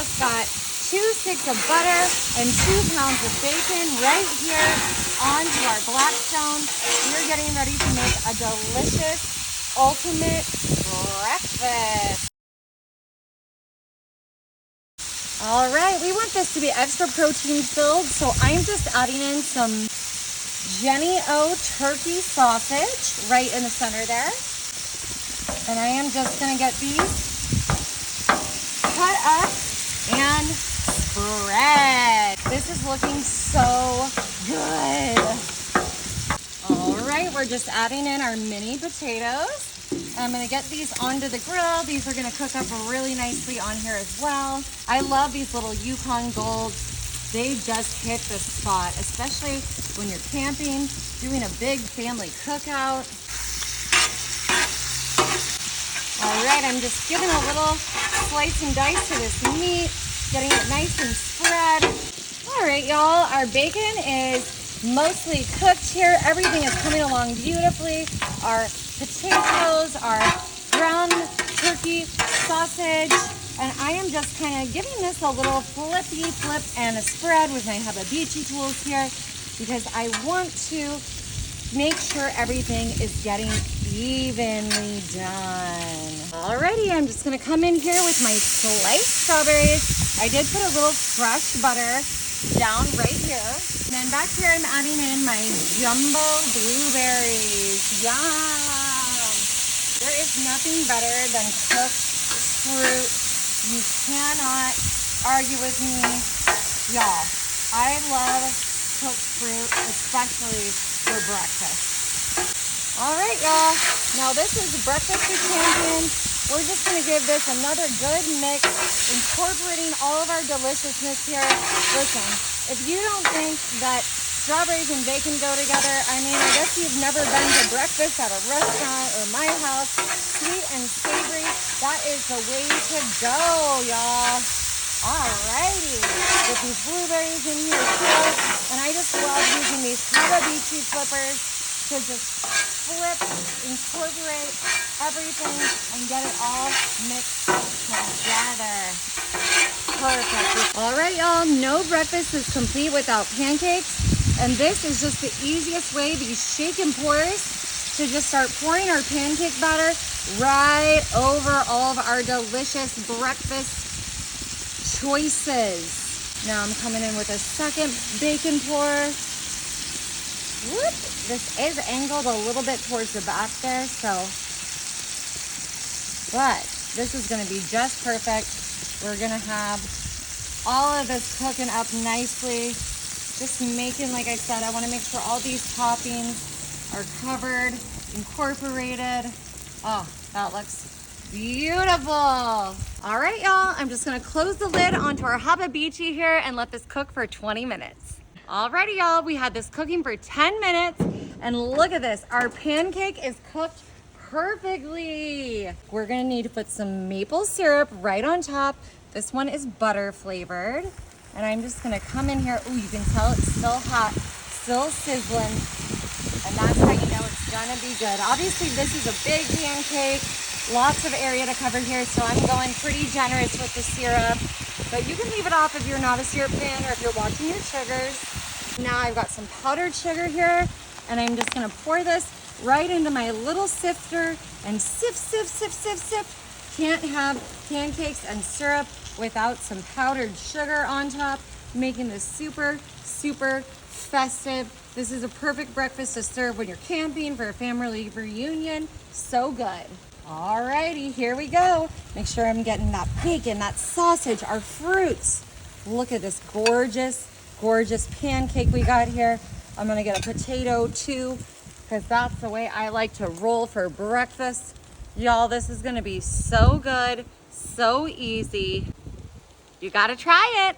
just got 2 sticks of butter and 2 pounds of bacon right here onto our Blackstone. We're getting ready to make a delicious, ultimate breakfast. All right, we want this to be extra protein filled, so I'm just adding in some Jenny O turkey sausage right in the center there. And I am just gonna get these cut up and spread. This is looking so good. All right, we're just adding in our mini potatoes. I'm gonna get these onto the grill. These are gonna cook up really nicely on here as well. I love these little Yukon Golds. They just hit the spot, especially when you're camping, doing a big family cookout. All right, I'm just giving a little slice and dice to this meat, getting it nice and spread. All right, y'all, our bacon is mostly cooked here. Everything is coming along beautifully. Our potatoes, our ground turkey sausage, and I am just kind of giving this a little flippy flip and a spread with my Hababichi tools here because I want to make sure everything is getting evenly done. Alrighty, I'm just gonna come in here with my sliced strawberries. I did put a little fresh butter down right here. And then back here I'm adding in my jumbo blueberries. Yum! There is nothing better than cooked fruit. You cannot argue with me. Y'all, I love cooked fruit, especially for breakfast. All right, y'all. Now this is Breakfast with Champions. We're just gonna give this another good mix, incorporating all of our deliciousness here. Listen, if you don't think that strawberries and bacon go together, I mean, I guess you've never been to breakfast at a restaurant or my house. Sweet and savory, that is the way to go, y'all. Alrighty, with these blueberries in here too, and I just love using these Hababichi flippers to just flip, incorporate everything, and get it all mixed together. Perfect. All right, y'all, no breakfast is complete without pancakes, and this is just the easiest way, these shake and pours, to just start pouring our pancake batter right over all of our delicious breakfast choices. Now I'm coming in with a second bacon pour. Whoop. This is angled a little bit towards the back there, but this is gonna be just perfect. We're gonna have all of this cooking up nicely. Just making, like I said, I wanna make sure all these toppings are covered, incorporated. Oh, that looks beautiful. All right, y'all, I'm just gonna close the lid onto our Hababichi here and let this cook for 20 minutes. Alrighty, y'all, we had this cooking for 10 minutes, and look at this. Our pancake is cooked perfectly. We're gonna need to put some maple syrup right on top. This one is butter flavored, and I'm just gonna come in here. Ooh, you can tell it's still hot, still sizzling, and that's how you know it's gonna be good. Obviously, this is a big pancake, lots of area to cover here, so I'm going pretty generous with the syrup, but you can leave it off if you're not a syrup fan or if you're watching your sugars. Now I've got some powdered sugar here, and I'm just gonna pour this right into my little sifter and sift, sift, sift, sift, sift. Can't have pancakes and syrup without some powdered sugar on top, making this super, super festive. This is a perfect breakfast to serve when you're camping for a family reunion. So good. Alrighty, here we go. Make sure I'm getting that bacon, that sausage, our fruits. Look at this gorgeous, gorgeous pancake we got here. I'm gonna get a potato too, because that's the way I like to roll for breakfast. Y'all, this is gonna be so good, so easy. You gotta try it.